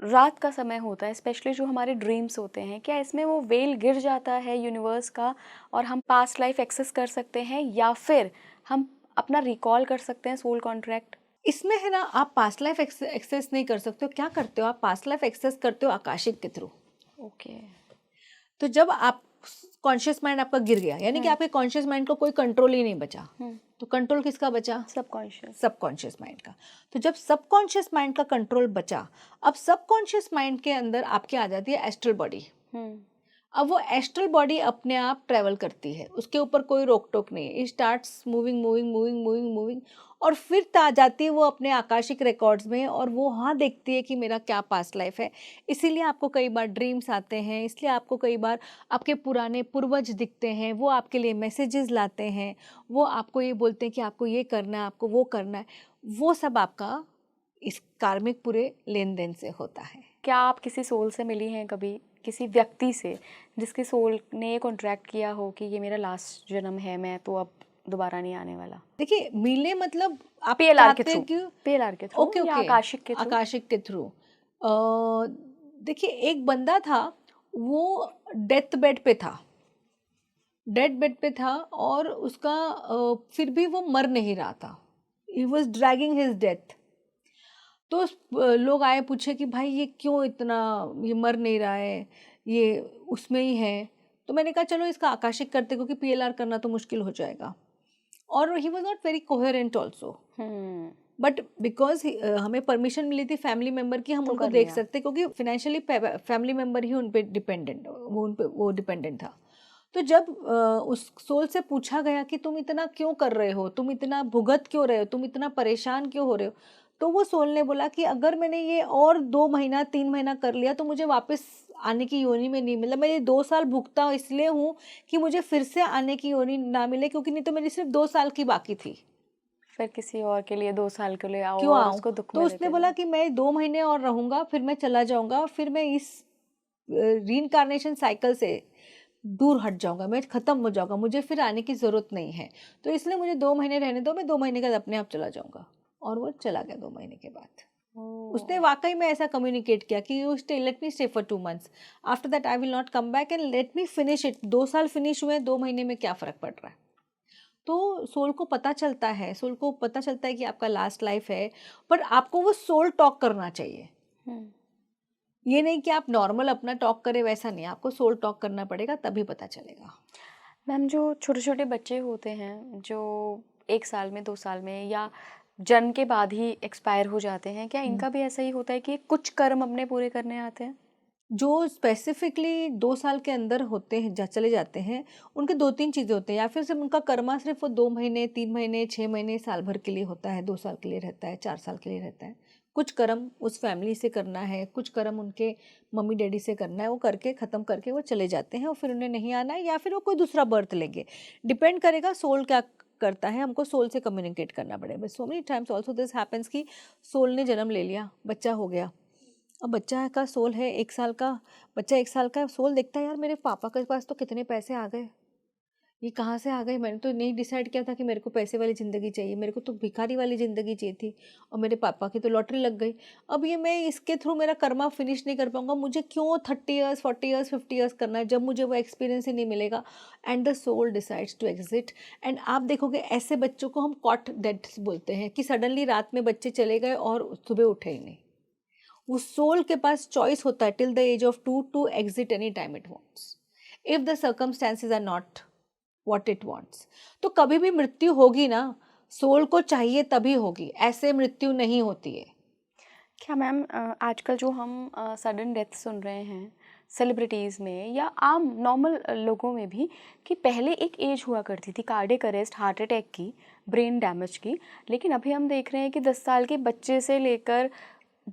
रात का समय होता है, स्पेशली जो हमारे ड्रीम्स होते हैं, क्या इसमें वो वेल गिर जाता है यूनिवर्स का और हम पास्ट लाइफ एक्सेस कर सकते हैं, या फिर हम अपना रिकॉल कर सकते हैं सोल कॉन्ट्रैक्ट? इसमें है ना, आप पास्ट लाइफ एक्सेस नहीं कर सकते हो। क्या करते हो आप? पास्ट लाइफ एक्सेस करते हो आकाशिक के थ्रू। ओके। तो जब आप कॉन्शियस माइंड आपका गिर गया, यानी कि आपके कॉन्शियस माइंड को कोई कंट्रोल ही नहीं बचा, तो कंट्रोल किसका बचा? सबकॉन्शियस माइंड का। तो जब सबकॉन्शियस माइंड का कंट्रोल बचा, अब सबकॉन्शियस माइंड के अंदर आपके आ जाती है एस्ट्रल बॉडी। अब वो एस्ट्रल बॉडी अपने आप ट्रैवल करती है, उसके ऊपर कोई रोक टोक नहीं है। It starts moving moving moving moving moving, और फिर आ जाती है वो अपने आकाशिक रिकॉर्ड्स में, और वो वहाँ देखती है कि मेरा क्या पास्ट लाइफ है। इसीलिए आपको कई बार ड्रीम्स आते हैं, इसलिए आपको कई बार आपके पुराने पूर्वज दिखते हैं, वो आपके लिए मैसेजेस लाते हैं, वो आपको ये बोलते हैं कि आपको ये करना है, आपको वो करना है। वो सब आपका इस कार्मिक पूरे लेन देन से होता है। क्या आप किसी सोल से मिली हैं कभी, किसी व्यक्ति से जिसके सोल ने ये कॉन्ट्रैक्ट किया हो कि ये मेरा लास्ट जन्म है, मैं तो अब दोबारा नहीं आने वाला? देखिए मिले मतलब आप पीएलआर के चाहते थ्रू, हैं कि पीएलआर के थ्रू ओके या ओके आकाशिक के थ्रू? आकाशिक के थ्रू। देखिए एक बंदा था, वो डेथ बेड पे था, डेड बेड पे था, और उसका फिर भी वो मर नहीं रहा था, he was dragging his death. तो लोग आए पूछे कि भाई ये क्यों इतना, ये मर नहीं रहा है, ये उसमें ही है। तो मैंने कहा चलो इसका आकाशिक करते, क्योंकि पीएलआर करना तो मुश्किल हो जाएगा। और he was not very coherent also, but because हमें परमिशन मिली थी फैमिली मेम्बर की, हम तो उनको कर देख लिया। सकते, क्योंकि फाइनेंशियली फैमिली मेम्बर ही उन पे डिपेंडेंट, वो डिपेंडेंट था। तो जब उस सोल से पूछा गया कि तुम इतना क्यों कर रहे हो, तुम इतना भुगत क्यों रहे हो, तुम इतना परेशान क्यों हो रहे हो, तो वो सोल ने बोला कि अगर मैंने ये और 2 महीना 3 महीना कर लिया तो मुझे वापस आने की योनि में नहीं मिला। मैं ये 2 साल भुगता इसलिए हूँ कि मुझे फिर से आने की योनि ना मिले, क्योंकि नहीं तो मेरी सिर्फ 2 साल की बाकी थी। फिर किसी और के लिए 2 साल के लिए आओ क्यों और आऊं? उसको दुख तो में उसने लेके बोला जाओ। कि मैं 2 महीने और रहूंगा, फिर मैं चला जाऊंगा, फिर मैं इस रीइंकार्नेशन साइकिल से दूर हट जाऊंगा, मैं खत्म हो जाऊंगा, मुझे फिर आने की जरूरत नहीं है, तो इसलिए मुझे 2 महीने रहने दो, मैं 2 महीने के बाद अपने आप चला जाऊंगा। और वो चला गया 2 महीने के बाद। उसने ओह! वाकई में ऐसा कम्युनिकेट किया कि you stay, let me stay for 2 months, after that I will not come back, and let me finish it. 2 साल फिनिश हुए, 2 महीने में क्या फर्क पड़ रहा है? तो सोल को पता चलता है, सोल को पता चलता है कि आपका लास्ट लाइफ है, पर आपको वो सोल टॉक करना चाहिए। हुँ। ये नहीं कि आप नॉर्मल अपना टॉक करें, वैसा नहीं, आपको सोल टॉक करना पड़ेगा, तभी पता चलेगा। मैम जो छोटे-छोटे बच्चे होते हैं, जो 1 साल में, 2 साल में या जन्म के बाद ही एक्सपायर हो जाते हैं, क्या हम्म। इनका भी ऐसा ही होता है कि कुछ कर्म अपने पूरे करने आते हैं? जो स्पेसिफिकली 2 साल के अंदर होते हैं, चले जाते हैं, उनके 2-3 चीज़ें होते हैं, या फिर सिर्फ उनका कर्मा सिर्फ वो 2 महीने 3 महीने 6 महीने साल भर के लिए होता है, 2 साल के लिए रहता है, 4 साल के लिए रहता है। कुछ कर्म उस फैमिली से करना है, कुछ कर्म उनके मम्मी डैडी से करना है, वो करके ख़त्म करके वो चले जाते हैं, और फिर उन्हें नहीं आना है, या फिर वो कोई दूसरा बर्थ लेंगे। डिपेंड करेगा सोल क्या करता है, हमको सोल से कम्युनिकेट करना पड़ेगा। But so many times also this happens कि सोल ने जन्म ले लिया, बच्चा हो गया, अब बच्चा का सोल है 1 साल का, बच्चा 1 साल का सोल देखता है, यार मेरे पापा के पास तो कितने पैसे आ गए, ये कहाँ से आ गए, मैंने तो नहीं डिसाइड किया था कि मेरे को पैसे वाली ज़िंदगी चाहिए, मेरे को तो भिखारी वाली ज़िंदगी चाहिए थी, और मेरे पापा की तो लॉटरी लग गई। अब ये मैं इसके थ्रू मेरा कर्मा फिनिश नहीं कर पाऊंगा, मुझे क्यों 30 ईयर्स 40 ईयर्स 50 ईयर्स करना है, जब मुझे वो एक्सपीरियंस ही नहीं मिलेगा। And the soul decides to exit. And आप देखोगे ऐसे बच्चों को हम कॉट डेथ्स बोलते हैं, कि सडनली रात में बच्चे चले गए और सुबह उठे ही नहीं। उस सोल के पास चॉइस होता है till the age of 2 to exit any time it wants, if the circumstances are not what it wants. तो कभी भी मृत्यु होगी ना, सोल को चाहिए तभी होगी, ऐसे मृत्यु नहीं होती है। क्या मैम आजकल जो हम सडन डेथ सुन रहे हैं सेलिब्रिटीज़ में या आम नॉर्मल लोगों में भी, कि पहले एक एज हुआ करती थी कार्डियक अरेस्ट, हार्ट अटैक की, ब्रेन डैमेज की, लेकिन अभी हम देख रहे हैं कि 10 साल के बच्चे से लेकर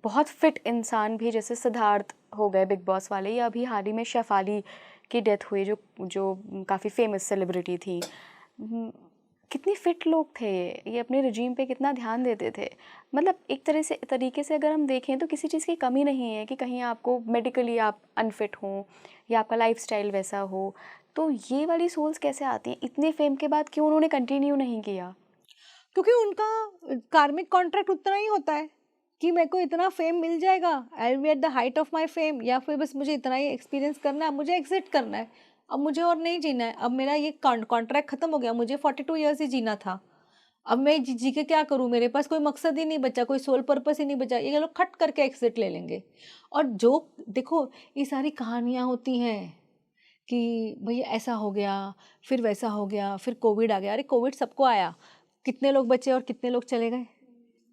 बहुत फिट इंसान भी, जैसे सिद्धार्थ हो गए बिग बॉस वाले, या अभी हाल ही में शेफाली की डेथ हुई, जो जो काफ़ी फेमस सेलिब्रिटी थी। कितनी फिट लोग थे ये अपने रिजीम पे कितना ध्यान देते थे। मतलब एक तरीके से अगर हम देखें तो किसी चीज़ की कमी नहीं है कि कहीं आपको मेडिकली आप अनफिट हों या आपका लाइफस्टाइल वैसा हो। तो ये वाली सोल्स कैसे आती हैं? इतने फेम के बाद क्यों उन्होंने कंटिन्यू नहीं किया? क्योंकि उनका कार्मिक कॉन्ट्रैक्ट उतना ही होता है कि मेरे को इतना फेम मिल जाएगा, I will be at the height of my fame, या फिर बस मुझे इतना ही एक्सपीरियंस करना है, मुझे एग्जिट करना है, अब मुझे और नहीं जीना है, अब मेरा ये कॉन्ट्रैक्ट खत्म हो गया, मुझे 42 ईयर्स ही जीना था, अब मैं जी के क्या करूँ, मेरे पास कोई मकसद ही नहीं बचा, कोई सोल पर्पस ही नहीं बचा, ये लोग खट करके एग्जिट ले लेंगे। और जो देखो ये सारी कहानियाँ होती हैं कि भैया ऐसा हो गया, फिर वैसा हो गया, फिर कोविड आ गया, अरे कोविड सबको आया, कितने लोग बचे और कितने लोग चले गए?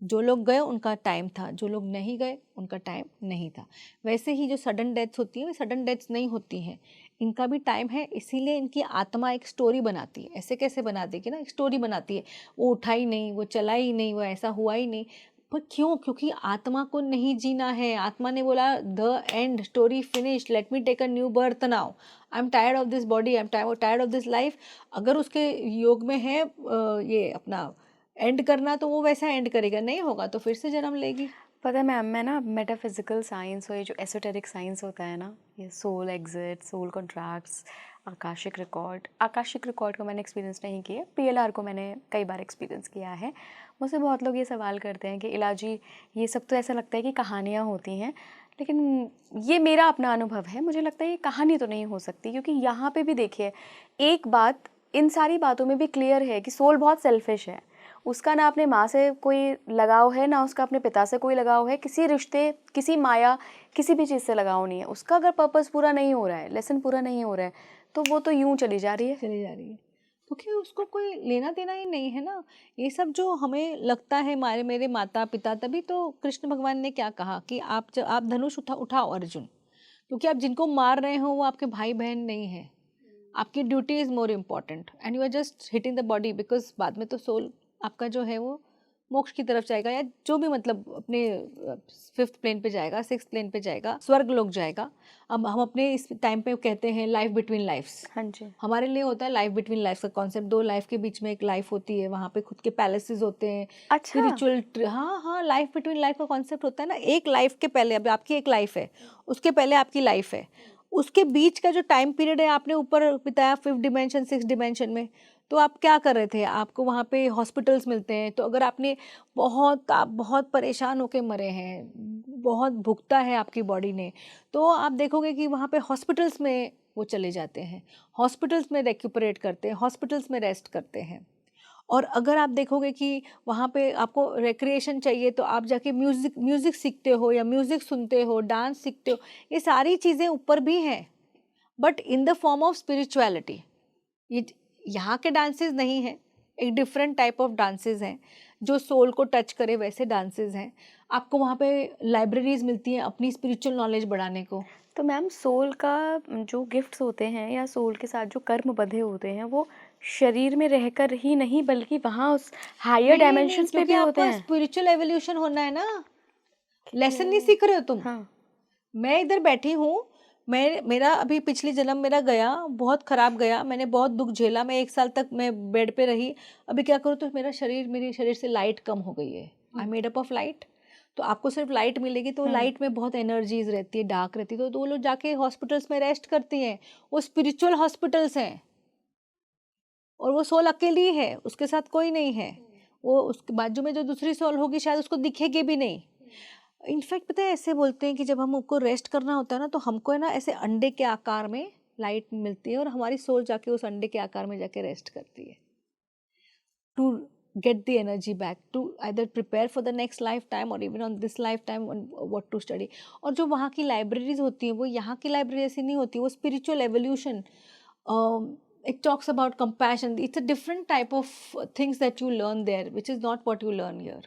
जो लोग गए उनका टाइम था, जो लोग नहीं गए उनका टाइम नहीं था। वैसे ही जो सडन डेथ्स होती हैं, वे सडन डेथ्स नहीं होती हैं, इनका भी टाइम है, इसीलिए इनकी आत्मा एक स्टोरी बनाती है। ऐसे कैसे बना देगी ना, एक स्टोरी बनाती है, वो उठा ही नहीं, वो चला ही नहीं, वो ऐसा हुआ ही नहीं। पर क्यों? क्योंकि आत्मा को नहीं जीना है, आत्मा ने बोला the end, story finish, let me take a new birth now, I am tired of this body, I am tired of this life. अगर उसके योग में है ये अपना एंड करना, तो वो वैसा एंड करेगा, नहीं होगा तो फिर से जन्म लेगी। पता है मैम, मैं ना मेटाफिजिकल साइंस और ये जो एसोटेरिक साइंस होता है ना, ये soul exit, soul contracts, Akashic record को मैंने एक्सपीरियंस नहीं किया, पीएलआर को मैंने कई बार एक्सपीरियंस किया है। मुझसे बहुत लोग ये सवाल करते हैं कि इलाजी ये सब तो ऐसा लगता है कि कहानियाँ होती हैं, लेकिन ये मेरा अपना अनुभव है, मुझे लगता है ये कहानी तो नहीं हो सकती, क्योंकि यहाँ पे भी देखिए एक बात इन सारी बातों में भी क्लियर है कि सोल बहुत सेल्फिश है। उसका ना अपने माँ से कोई लगाव है, ना उसका अपने पिता से कोई लगाव है, किसी रिश्ते, किसी माया, किसी भी चीज़ से लगाव नहीं है। उसका अगर पर्पस पूरा नहीं हो रहा है, लेसन पूरा नहीं हो रहा है, तो वो तो यूं चली जा रही है। क्योंकि उसको कोई लेना देना ही नहीं है ना। ये सब जो हमें लगता है हमारे मेरे माता पिता, तभी तो कृष्ण भगवान ने क्या कहा कि आप धनुष उठाओ अर्जुन, क्योंकि आप जिनको मार रहे हो वो आपके भाई बहन नहीं है। आपकी duty is more important and you are just hitting the body, because बाद में तो सोल आपका जो है वो मोक्ष की तरफ जाएगा, या जो भी मतलब अपने 5th प्लेन पे जाएगा, 6th प्लेन पे जाएगा, स्वर्ग लोक जाएगा। अब हम अपने इस टाइम पे कहते हैं लाइफ बिटवीन लाइफ्स। हाँ जी, हमारे लिए होता है लाइफ बिटवीन लाइफ का कॉन्सेप्ट, 2 लाइफ के बीच में एक लाइफ होती है, वहाँ पे खुद के पैलेसेस होते हैं, अच्छा, स्पिरिचुअल। हाँ, लाइफ बिटवीन लाइफ का कॉन्सेप्ट होता है ना। एक लाइफ के पहले, अब आपकी एक लाइफ है, उसके पहले आपकी लाइफ है, उसके बीच का जो टाइम पीरियड है आपने ऊपर बिताया 5th डिमेंशन 6th डिमेंशन में, तो आप क्या कर रहे थे? आपको वहाँ पे हॉस्पिटल्स मिलते हैं, तो अगर आप बहुत परेशान होके मरे हैं, बहुत भुगता है आपकी बॉडी ने, तो आप देखोगे कि वहाँ पे हॉस्पिटल्स में वो चले जाते हैं, हॉस्पिटल्स में रेक्यूपरेट करते हैं, हॉस्पिटल्स में रेस्ट करते हैं। और अगर आप देखोगे कि वहाँ पे आपको रिक्रिएशन चाहिए, तो आप जाके म्यूज़िक सीखते हो, या म्यूज़िक सुनते हो, डांस सीखते हो। ये सारी चीज़ें ऊपर भी हैं, but in the form of spirituality. ये यहाँ के डांसेस नहीं हैं, एक डिफरेंट टाइप ऑफ डांसेस हैं जो सोल को टच करे, वैसे डांसेस हैं। आपको वहाँ पे लाइब्रेरीज मिलती हैं अपनी स्पिरिचुअल नॉलेज बढ़ाने को। तो मैम सोल का जो गिफ्ट्स होते हैं या सोल के साथ जो कर्म बंधे होते हैं, वो शरीर में रहकर ही नहीं बल्कि वहाँ उस हायर डायमेंशंस पे भी होते हैं। स्पिरिचुअल एवोल्यूशन होना है ना, लेसन नहीं सीख रहे हो तुम। हाँ, मैं इधर बैठी हूँ, मेरा अभी पिछली जन्म मेरा गया, बहुत ख़राब गया, मैंने बहुत दुख झेला, मैं 1 साल तक मैं बेड पे रही। अभी क्या करूँ, तो मेरे शरीर से लाइट कम हो गई है। I made up of light. तो आपको सिर्फ लाइट मिलेगी, तो लाइट में बहुत एनर्जीज रहती है, डार्क रहती है, तो वो लोग जाके हॉस्पिटल्स में रेस्ट करती हैं। वो स्पिरिचुअल हॉस्पिटल्स हैं, और वो सोल अकेली है, उसके साथ कोई नहीं है। वो उसके बाजू में जो दूसरी सोल होगी शायद उसको दिखेगी भी नहीं। इनफैक्ट पता है, ऐसे बोलते हैं कि जब हमको रेस्ट करना होता है ना, तो हमको है ना ऐसे अंडे के आकार में लाइट मिलती है, और हमारी सोल जाके उस अंडे के आकार में जाके रेस्ट करती है, to get the energy back, to either prepare for the next life time और even on this life time what to study. और जो वहाँ की लाइब्रेरीज होती हैं, वो यहाँ की लाइब्रेरी ऐसी नहीं होती, वो spiritual evolution, it talks about compassion. It's a different type of things that you learn there, which is not what you learn here.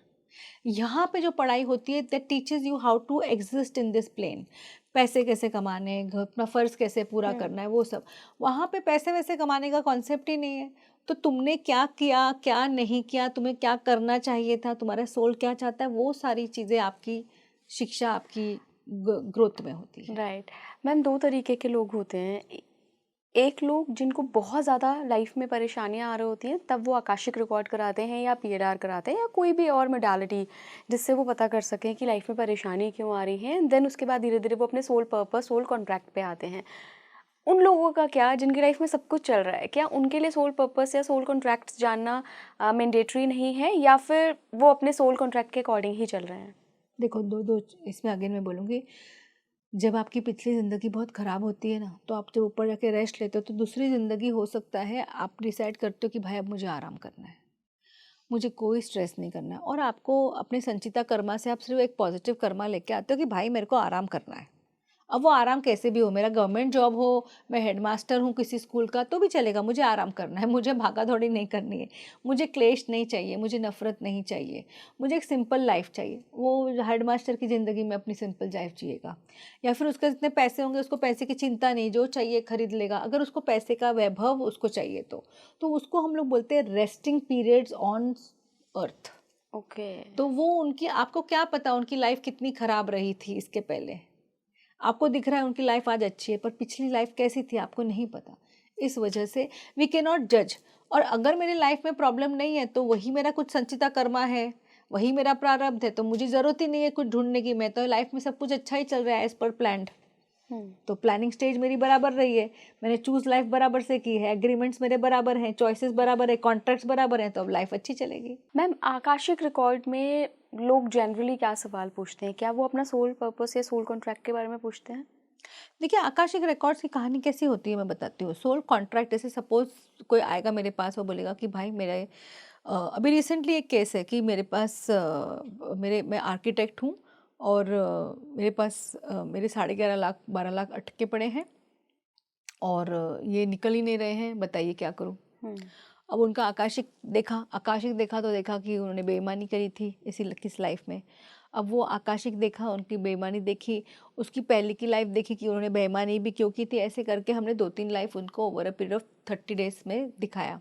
यहाँ पे जो पढ़ाई होती है, that teaches you how to exist in this plane. पैसे कैसे कमाने हैं, अपना फ़र्ज़ कैसे पूरा करना है, वो सब। वहाँ पे पैसे वैसे कमाने का कॉन्सेप्ट ही नहीं है। तो तुमने क्या किया, क्या नहीं किया, तुम्हें क्या करना चाहिए था, तुम्हारा सोल क्या चाहता है, वो सारी चीज़ें आपकी शिक्षा, आपकी ग्रोथ में होती है। राइट मैम, 2 तरीके के लोग होते हैं। एक लोग जिनको बहुत ज़्यादा लाइफ में परेशानियां आ रही होती हैं, तब वो आकाशिक रिकॉर्ड कराते हैं या पीएलआर कराते हैं या कोई भी और मोडालिटी, जिससे वो पता कर सकें कि लाइफ में परेशानी क्यों आ रही है। देन उसके बाद धीरे धीरे वो अपने सोल पर्पस, सोल कॉन्ट्रैक्ट पे आते हैं। उन लोगों का क्या, जिनकी लाइफ में सब कुछ चल रहा है, क्या उनके लिए सोल पर्पस या सोल कॉन्ट्रैक्ट जानना मैंडेटरी नहीं है, या फिर वो अपने सोल कॉन्ट्रैक्ट के अकॉर्डिंग ही चल रहे हैं? देखो, दो इसमें अगेन मैं बोलूँगी, जब आपकी पिछली ज़िंदगी बहुत ख़राब होती है ना, तो आप जब ऊपर जाके रेस्ट लेते हो, तो दूसरी ज़िंदगी हो सकता है आप डिसाइड करते हो कि भाई अब मुझे आराम करना है, मुझे कोई स्ट्रेस नहीं करना है, और आपको अपने संचिता कर्मा से आप सिर्फ एक पॉजिटिव कर्मा लेके आते हो कि भाई मेरे को आराम करना है। अब वो आराम कैसे भी हो, मेरा गवर्नमेंट जॉब हो, मैं हेडमास्टर हूँ किसी स्कूल का, तो भी चलेगा, मुझे आराम करना है, मुझे भागा दौड़ी नहीं करनी है, मुझे क्लेश नहीं चाहिए, मुझे नफ़रत नहीं चाहिए, मुझे एक सिंपल लाइफ चाहिए। वो हेडमास्टर की ज़िंदगी में अपनी सिंपल लाइफ जिएगा। या फिर उसके जितने पैसे होंगे उसको पैसे की चिंता नहीं, जो चाहिए खरीद लेगा। अगर उसको पैसे का वैभव उसको चाहिए, तो उसको हम लोग बोलते हैं resting periods on earth. Okay. तो वो उनकी, आपको क्या पता उनकी लाइफ कितनी ख़राब रही थी इसके पहले। आपको दिख रहा है उनकी लाइफ आज अच्छी है, पर पिछली लाइफ कैसी थी आपको नहीं पता। इस वजह से वी कैन नॉट जज। और अगर मेरी लाइफ में प्रॉब्लम नहीं है, तो वही मेरा कुछ संचिता कर्मा है, वही मेरा प्रारब्ध है, तो मुझे ज़रूरत ही नहीं है कुछ ढूंढने की। मैं तो लाइफ में सब कुछ अच्छा ही चल रहा है एज पर प्लान्ड। तो प्लानिंग स्टेज मेरी बराबर रही है, मैंने चूज लाइफ बराबर से की है, एग्रीमेंट्स मेरे बराबर हैं, चॉइसेस बराबर है, कॉन्ट्रैक्ट्स बराबर हैं, तो अब लाइफ अच्छी चलेगी। मैम, आकाशिक रिकॉर्ड में लोग जनरली क्या सवाल पूछते हैं? क्या वो अपना सोल पर्पस या सोल कॉन्ट्रैक्ट के बारे में पूछते हैं? देखिए, आकाशिक रिकॉर्ड्स की कहानी कैसी होती है मैं बताती हूँ। सोल कॉन्ट्रैक्ट, जैसे सपोज कोई आएगा मेरे पास, वो बोलेगा कि भाई मेरे अभी रिसेंटली एक केस है कि मेरे पास मैं आर्किटेक्ट हूँ और मेरे पास मेरे 11.5 लाख 12 लाख अटके पड़े हैं और ये निकल ही नहीं रहे हैं, बताइए क्या करूँ। अब उनका आकाशिक देखा तो देखा कि उन्होंने बेईमानी करी थी इसी किस लाइफ में। अब वो आकाशिक देखा, उनकी बेईमानी देखी, उसकी पहले की लाइफ देखी कि उन्होंने बेईमानी भी क्यों की थी। ऐसे करके हमने 2-3 लाइफ उनको over a period of 30 days में दिखाया।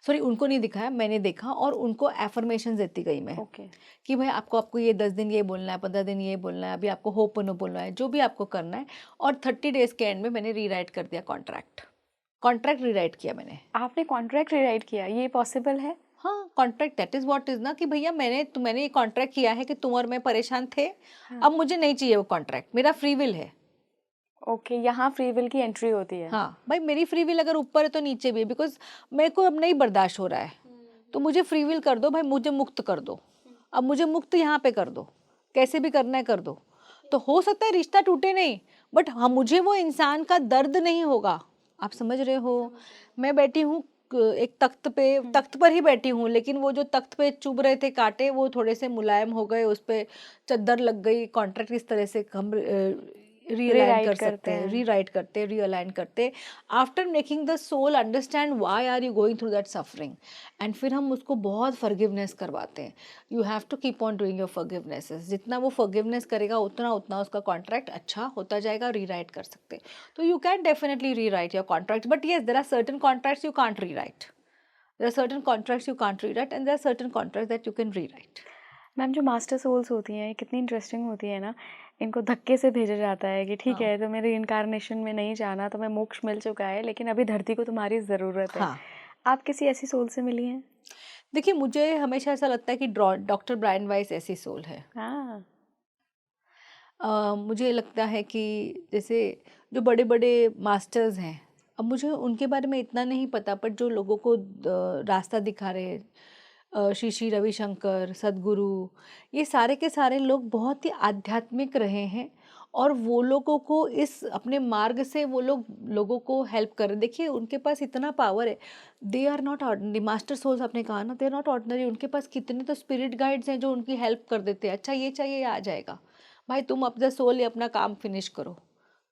सॉरी, उनको नहीं दिखाया, मैंने देखा और उनको एफर्मेशन देती गई मैं ओके। कि भाई आपको ये 10 दिन ये बोलना है, 15 दिन ये बोलना है, अभी आपको होपनो बोलना है, जो भी आपको करना है। और 30 डेज के एंड में मैंने रीराइट कर दिया कॉन्ट्रैक्ट रीराइट किया मैंने। आपने कॉन्ट्रैक्ट रीराइट किया, ये पॉसिबल है? हाँ, contract that is what is ना, कि भैया मैंने ये कॉन्ट्रैक्ट किया है कि तुम और मैं परेशान थे। हाँ। अब मुझे नहीं चाहिए वो कॉन्ट्रैक्ट, मेरा फ्री विल है। ओके, यहाँ फ्री विल की एंट्री होती है। हाँ भाई, मेरी फ्री विल अगर ऊपर है तो नीचे भी है, बिकॉज मेरे को अब नहीं बर्दाश्त हो रहा है, तो मुझे फ्री विल कर दो भाई, मुझे मुक्त कर दो। अब मुझे मुक्त यहाँ पे कर दो, कैसे भी करना है कर दो। तो हो सकता है रिश्ता टूटे नहीं, बट हाँ, मुझे वो इंसान का दर्द नहीं होगा। आप समझ रहे हो? मैं बैठी हूँ एक तख्त पर ही बैठी हूँ, लेकिन वो जो तख्त पे चुभ रहे थे कांटे, वो थोड़े से मुलायम हो गए, उस पे चद्दर लग गई। कॉन्ट्रैक्ट इस तरह से हम रीअलाइन कर सकते हैं, रीराइट करते, रीअलाइन करते, after making the soul understand why are you going through that suffering. And फिर हम उसको बहुत फॉरगिवनेस करवाते हैं। You have to keep on doing your forgivenesses. जितना वो फॉरगिवनेस करेगा उतना उसका कॉन्ट्रैक्ट अच्छा होता जाएगा, रीराइट कर सकते हैं। तो you can definitely rewrite your contract, but yes, there are certain contracts you can't rewrite. There are certain contracts you can't rewrite and there are certain contracts that you can rewrite. Ma'am, जो मास्टर सोल्स होती हैं, ये कितनी इंटरेस्टिंग होती है ना। इनको धक्के से भेजा जाता है कि ठीक है, तुम्हें रीइंकार्नेशन में नहीं जाना, तुम्हें मोक्ष मिल चुका है, लेकिन अभी धरती को तुम्हारी ज़रूरत है। हाँ। आप किसी ऐसी सोल से मिली हैं? देखिए, मुझे हमेशा ऐसा लगता है कि डॉक्टर ब्रायन वाइस ऐसी सोल है। हाँ। मुझे लगता है कि जैसे जो बड़े बड़े मास्टर्स हैं, अब मुझे उनके बारे में इतना नहीं पता, पर जो लोगों को रास्ता दिखा रहे हैं, श्री श्री रविशंकर, सद्गुरु, ये सारे के सारे लोग बहुत ही आध्यात्मिक रहे हैं और वो लोगों को इस अपने मार्ग से वो लोगों को हेल्प कर रहे। देखिए, उनके पास इतना पावर है। They are not ordinary master souls, आपने कहा ना, दे आर नॉट ऑर्डिनरी। उनके पास कितने तो स्पिरिट गाइड्स हैं जो उनकी हेल्प कर देते हैं। अच्छा, ये चाहिए, ये आ जाएगा भाई, तुम अपना सोल या अपना काम फिनिश करो।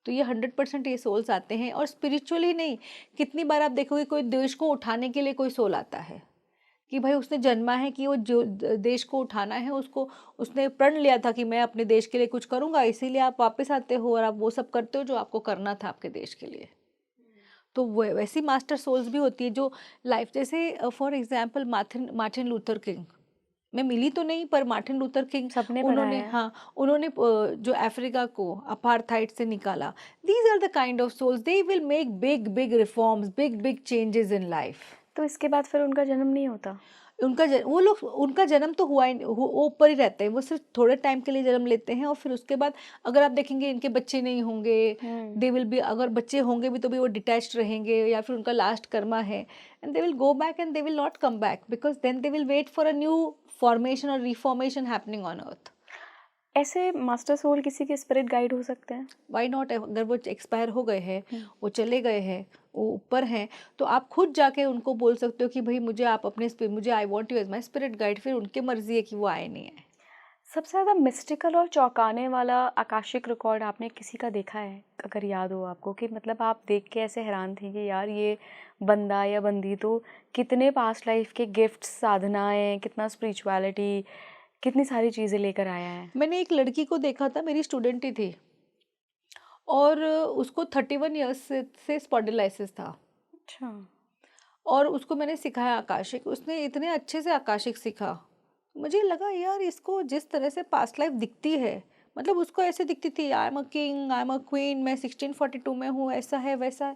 तो ये 100% ये सोल्स आते हैं। और स्पिरिचुअली नहीं, कितनी बार आप देखोगे कोई देश को उठाने के लिए कोई सोल आता है कि भाई उसने जन्मा है कि वो जो देश को उठाना है, उसने प्रण लिया था कि मैं अपने देश के लिए कुछ करूँगा, इसीलिए आप वापस आते हो और आप वो सब करते हो जो आपको करना था आपके देश के लिए। तो वैसी मास्टर सोल्स भी होती है जो लाइफ, जैसे for example Martin Luther king. मैं मिली तो नहीं, पर मार्टिन लूथर किंग, सबने पढ़ा उन्होंने, है। हाँ, उन्होंने जो अफ्रीका को अपार्थाइड से निकाला। These are the kind of souls, they will make big big reforms, big big changes in life. तो इसके बाद फिर उनका जन्म नहीं होता? उनका जन्म तो हुआ ही नहीं, वो ऊपर ही रहते हैं। वो सिर्फ थोड़े टाइम के लिए जन्म लेते हैं और फिर उसके बाद अगर आप देखेंगे इनके बच्चे नहीं होंगे, दे विल बी, अगर बच्चे होंगे भी तो भी वो डिटैच्ड रहेंगे या फिर उनका लास्ट कर्मा है, and they will go back and they will not come back, because then they will wait for a new formation और रिफॉर्मेशन हैपनिंग ऑन अर्थ। ऐसे मास्टर सोल किसी के स्पिरिट गाइड हो सकते हैं? Why not? अगर वो एक्सपायर हो गए हैं, वो चले गए हैं, वो ऊपर हैं, तो आप खुद जाके उनको बोल सकते हो कि भाई मुझे I want you as my spirit guide. फिर उनकी मर्जी है कि वो आए नहीं आए। सबसे ज़्यादा मिस्टिकल और चौंकाने वाला आकाशिक रिकॉर्ड आपने किसी का देखा है, अगर याद हो आपको, कि मतलब आप देख के ऐसे हैरान थे कि यार ये बंदा या बंदी तो कितने पास्ट लाइफ के गिफ्ट्स, साधनाएं, कितना स्पिरिचुअलिटी, कितनी सारी चीज़ें लेकर आया है? मैंने एक लड़की को देखा था, मेरी स्टूडेंट ही थी, और उसको 31 ईयर्स से स्पॉन्डिलाइसिस था। अच्छा। और उसको मैंने सिखाया आकाशिक, उसने इतने अच्छे से आकाशिक सीखा। मुझे लगा यार, इसको जिस तरह से पास्ट लाइफ दिखती है, मतलब उसको ऐसे दिखती थी, I am a king, I am a queen, मैं 1642 में हूँ, ऐसा है वैसा है।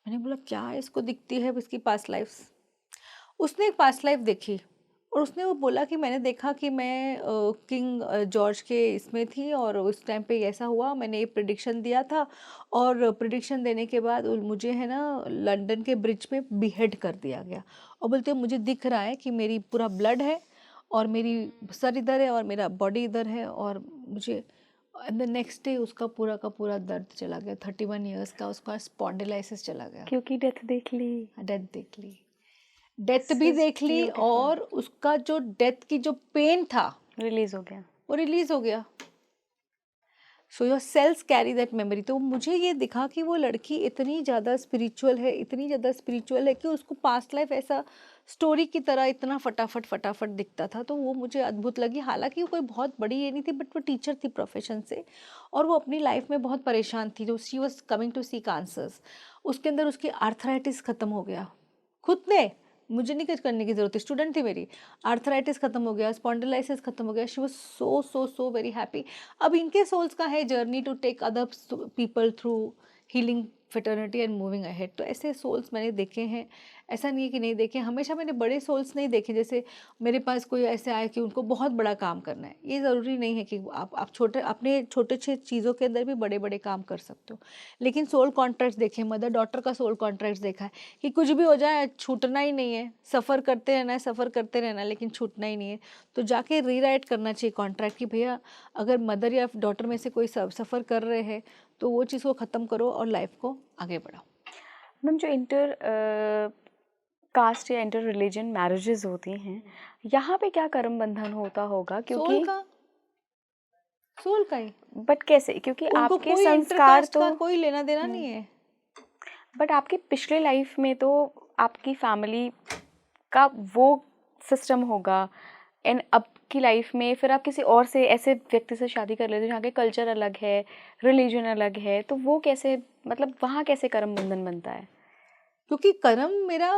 मैंने बोला क्या इसको दिखती है इसकी पास्ट लाइफ। उसने एक पास्ट लाइफ देखी, और उसने वो बोला कि मैंने देखा कि मैं किंग जॉर्ज के इसमें थी और उस टाइम पे ऐसा हुआ, मैंने ये प्रिडिक्शन दिया था और प्रिडिक्शन देने के बाद मुझे है ना लंदन के ब्रिज पे बीहेड कर दिया गया। और बोलते मुझे दिख रहा है कि मेरी पूरा ब्लड है और मेरी सर इधर है और मेरा बॉडी इधर है और मुझे द नेक्स्ट डे उसका पूरा का पूरा दर्द चला गया। 31 ईयर्स का उसका स्पॉन्डिलाइसिस चला गया। क्योंकि डेथ देख ली। डेथ देख ली, डेथ भी This is देख ली beautiful. और उसका जो डेथ की जो पेन था रिलीज हो गया। वो रिलीज हो गया। So your cells carry that memory. तो मुझे ये दिखा कि वो लड़की इतनी ज़्यादा स्पिरिचुअल है, इतनी ज़्यादा स्पिरिचुअल है कि उसको पास्ट लाइफ ऐसा स्टोरी की तरह इतना फटाफट फटाफट दिखता था। तो वो मुझे अद्भुत लगी। हालांकि वो कोई बहुत बड़ी ये नहीं थी, बट वो टीचर थी प्रोफेशन से और वो अपनी लाइफ में बहुत परेशान थी। जो she was coming to seek answers, उसके अंदर उसकी आर्थराइटिस ख़त्म हो गया खुद ने, मुझे नहीं कुछ करने की ज़रूरत थी, स्टूडेंट थी मेरी। आर्थराइटिस ख़त्म हो गया, स्पॉन्डिलाइसिस ख़त्म हो गया। She was so so so very happy. अब इनके सोल्स का है journey to take other people through healing fraternity and moving ahead. तो ऐसे सोल्स मैंने देखे हैं, ऐसा नहीं है कि नहीं देखे। हमेशा मैंने बड़े सोल्स नहीं देखे, जैसे मेरे पास कोई ऐसे आए कि उनको बहुत बड़ा काम करना है। ये ज़रूरी नहीं है कि आप छोटे अपने छोटे छोटे चीज़ों के अंदर भी बड़े बड़े काम कर सकते हो। लेकिन सोल कॉन्ट्रैक्ट्स देखे, मदर डॉटर का सोल कॉन्ट्रैक्ट्स देखा है कि कुछ भी हो जाए छूटना ही नहीं है, सफ़र करते रहना है, सफ़र करते रहना है, लेकिन छूटना ही नहीं है। तो जाके रीराइट करना चाहिए कॉन्ट्रैक्ट कि भैया अगर मदर या डॉटर में से कोई सफ़र कर रहे हैं तो वो चीज़ को ख़त्म करो और लाइफ को आगे बढ़ाओ। मैम, जो इंटर कास्ट या इंटर रिलीजन मैरिजेस होती हैं, यहाँ पे क्या कर्म बंधन होता होगा? क्योंकि सोल का ही बट कैसे? क्योंकि उनको आपके कोई संस्कार इंटरकास्ट तो का कोई लेना देना नहीं है। बट आपकी पिछले लाइफ में तो आपकी फैमिली का वो सिस्टम होगा, एंड अब की लाइफ में फिर आप किसी और से ऐसे व्यक्ति से शादी कर लेते हो जहाँ के कल्चर अलग है, रिलीजन अलग है, तो वो कैसे, मतलब वहाँ कैसे कर्म बंधन बनता है? क्योंकि कर्म मेरा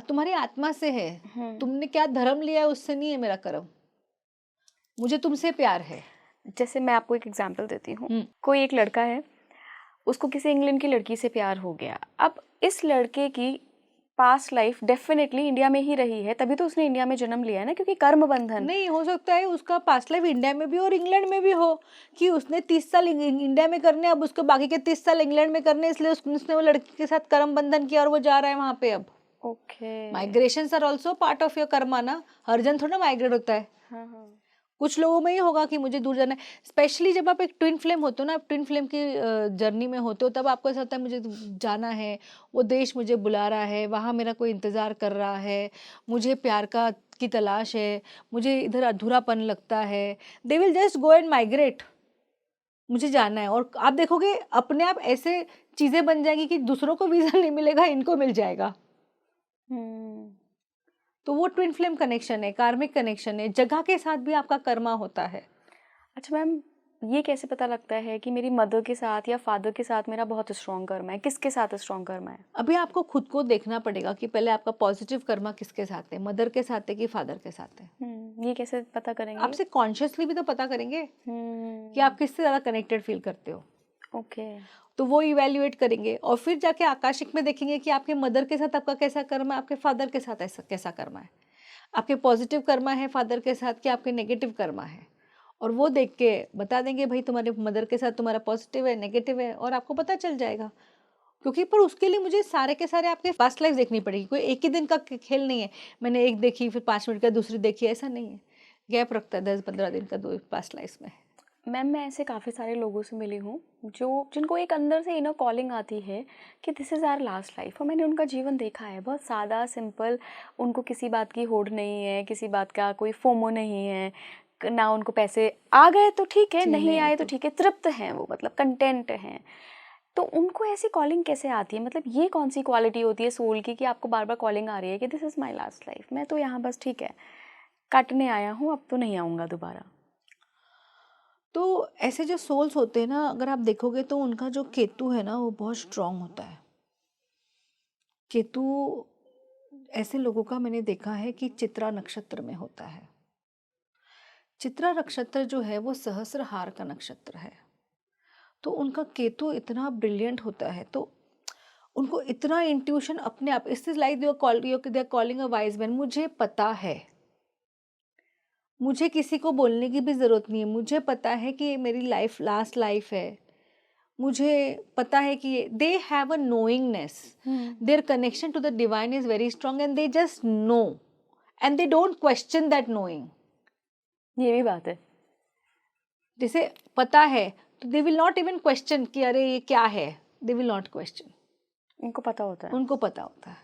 तुम्हारी आत्मा से है। तुमने क्या धर्म लिया है उससे नहीं है मेरा कर्म। मुझे तुमसे प्यार है। जैसे मैं आपको एक एग्जांपल देती हूँ। कोई एक लड़का है, उसको किसी इंग्लैंड की लड़की से प्यार हो गया। अब इस लड़के की पास्ट लाइफ डेफिनेटली इंडिया में ही रही है, तभी तो उसने इंडिया में जन्म लिया है ना, क्योंकि कर्म बंधन। नहीं हो सकता है उसका पास्ट लाइफ इंडिया में भी और इंग्लैंड में भी हो, कि उसने 30 साल इंडिया में करने, अब उसको बाकी के 30 साल इंग्लैंड में करने, इसलिए उसने वो लड़की के साथ कर्म बंधन किया और वो जा रहा है वहां पे। अब okay. Migration are also part of your karma ना। हर जन थोड़ा माइग्रेट होता है। हाँ। कुछ लोगों में ही होगा कि मुझे दूर जाना है। स्पेशली जब आप एक ट्विन फ्लेम होते हो ना, आप ट्विन फ्लेम की जर्नी में होते हो, तब आपको ऐसा होता है मुझे जाना है, वो देश मुझे बुला रहा है, वहाँ मेरा कोई इंतज़ार कर रहा है, मुझे प्यार का की तलाश है, मुझे इधर अधूरापन लगता है। They will just go and migrate, मुझे जाना है। और आप देखोगे अपने आप ऐसे चीज़ें बन जाएंगी कि दूसरों को वीज़ा नहीं मिलेगा, इनको मिल जाएगा। तो वो ट्विन फ्लेम कनेक्शन है, कार्मिक कनेक्शन है। जगह के साथ भी आपका कर्मा होता है। अच्छा मैम, ये कैसे पता लगता है कि मेरी मदर के साथ या फादर के साथ मेरा बहुत स्ट्रॉन्ग कर्मा है? किसके साथ स्ट्रॉन्ग कर्मा है? अभी आपको खुद को देखना पड़ेगा कि पहले आपका पॉजिटिव कर्मा किसके साथ है, मदर के साथ है कि फादर के साथ है। ये कैसे पता करेंगे? आपसे कॉन्शियसली भी तो पता करेंगे कि आप किससे ज़्यादा कनेक्टेड फील करते हो। ओके। तो वो इवेल्युएट करेंगे और फिर जाके आकाशिक में देखेंगे कि आपके मदर के साथ आपका कैसा कर्मा है, आपके फादर के साथ ऐसा कैसा कर्मा है, आपके पॉजिटिव कर्मा है फादर के साथ कि आपके नेगेटिव कर्मा है। और वो देख के बता देंगे भाई तुम्हारे मदर के साथ तुम्हारा पॉजिटिव है, नेगेटिव है, और आपको पता चल जाएगा। क्योंकि पर उसके लिए मुझे सारे के सारे आपके पास्ट लाइफ देखनी पड़ेगी। कोई एक ही दिन का खेल नहीं है, मैंने एक देखी फिर 5 मिनट का दूसरी देखी, ऐसा नहीं है। गैप रखता है 10-15 दिन का दो पास्ट लाइफ में। मैम, मैं ऐसे काफ़ी सारे लोगों से मिली हूँ जो जिनको एक अंदर से इनर कॉलिंग आती है कि this is our last life, और मैंने उनका जीवन देखा है, बहुत सादा सिंपल। उनको किसी बात की होड़ नहीं है, किसी बात का कोई फोमो नहीं है ना। उनको पैसे आ गए तो ठीक है, नहीं आए तो ठीक है, तृप्त हैं वो, मतलब कंटेंट हैं। तो उनको ऐसी कॉलिंग कैसे आती है? मतलब ये कौन सी क्वालिटी होती है सोल की कि आपको बार बार कॉलिंग आ रही है कि this is my last life, मैं तो यहाँ बस ठीक है काटने आया हूँ, अब तो नहीं आऊँगा दोबारा? तो ऐसे जो सोल्स होते हैं ना, अगर आप देखोगे तो उनका जो केतु है ना वो बहुत स्ट्रांग होता है। केतु ऐसे लोगों का मैंने देखा है कि चित्रा नक्षत्र में होता है। चित्रा नक्षत्र जो है वो सहस्त्रहार का नक्षत्र है। तो उनका केतु इतना ब्रिलियंट होता है, तो उनको इतना इंट्यूशन अपने आप, is like they are calling a wise man, मुझे पता है मुझे किसी को बोलने की भी ज़रूरत नहीं है, मुझे पता है कि ये मेरी लाइफ लास्ट लाइफ है। मुझे पता है कि they have a knowingness, their connection to the divine is very strong and they just know and they don't question that knowing. ये भी बात है। जैसे पता है तो they will not even question कि अरे ये क्या है, दे विल नॉट क्वेश्चन, उनको पता होता है। उनको पता होता है।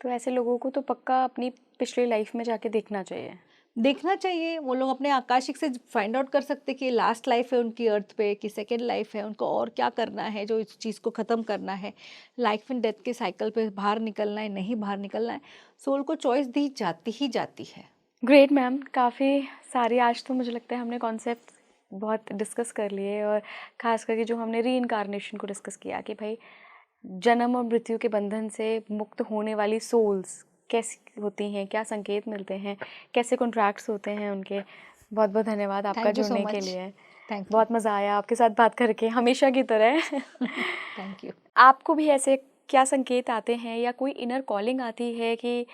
तो ऐसे लोगों को तो पक्का अपनी पिछली लाइफ में जाके देखना चाहिए। देखना चाहिए, वो लोग अपने आकाशिक से फाइंड आउट कर सकते कि लास्ट लाइफ है उनकी अर्थ पे कि सेकेंड लाइफ है, उनको और क्या करना है, जो इस चीज़ को ख़त्म करना है, लाइफ एंड डेथ के साइकिल पे बाहर निकलना है नहीं बाहर निकलना है। सोल को चॉइस दी जाती ही जाती है। ग्रेट मैम, काफ़ी सारी आज तो मुझे लगता है हमने कॉन्सेप्ट बहुत डिस्कस कर लिए, और ख़ास करके जो हमने री इनकारनेशन को डिस्कस किया कि भाई जन्म और मृत्यु के बंधन से मुक्त होने वाली सोल्स कैसी होती हैं, क्या संकेत मिलते हैं, कैसे कॉन्ट्रैक्ट्स होते हैं उनके। बहुत बहुत धन्यवाद आपका थैंक यू सो जुड़ने के मच। लिए। Thank you. बहुत मज़ा आया आपके साथ बात करके, हमेशा की तरह। Thank you. आपको भी ऐसे क्या संकेत आते हैं या कोई इनर कॉलिंग आती है कि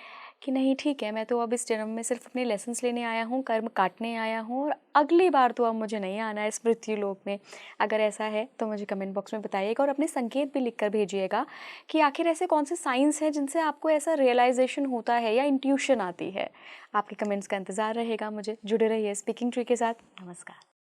नहीं ठीक है, मैं तो अब इस जन्म में सिर्फ अपने लेसन्स लेने आया हूँ, कर्म काटने आया हूँ, और अगली बार तो अब मुझे नहीं आना है इस मृत्यु लोक में? अगर ऐसा है तो मुझे कमेंट बॉक्स में बताइएगा, और अपने संकेत भी लिखकर भेजिएगा कि आखिर ऐसे कौन से साइंस हैं जिनसे आपको ऐसा रियलाइजेशन होता है या इंट्यूशन आती है। आपके कमेंट्स का इंतज़ार रहेगा मुझे। जुड़े रहिए स्पीकिंग ट्री के साथ। नमस्कार।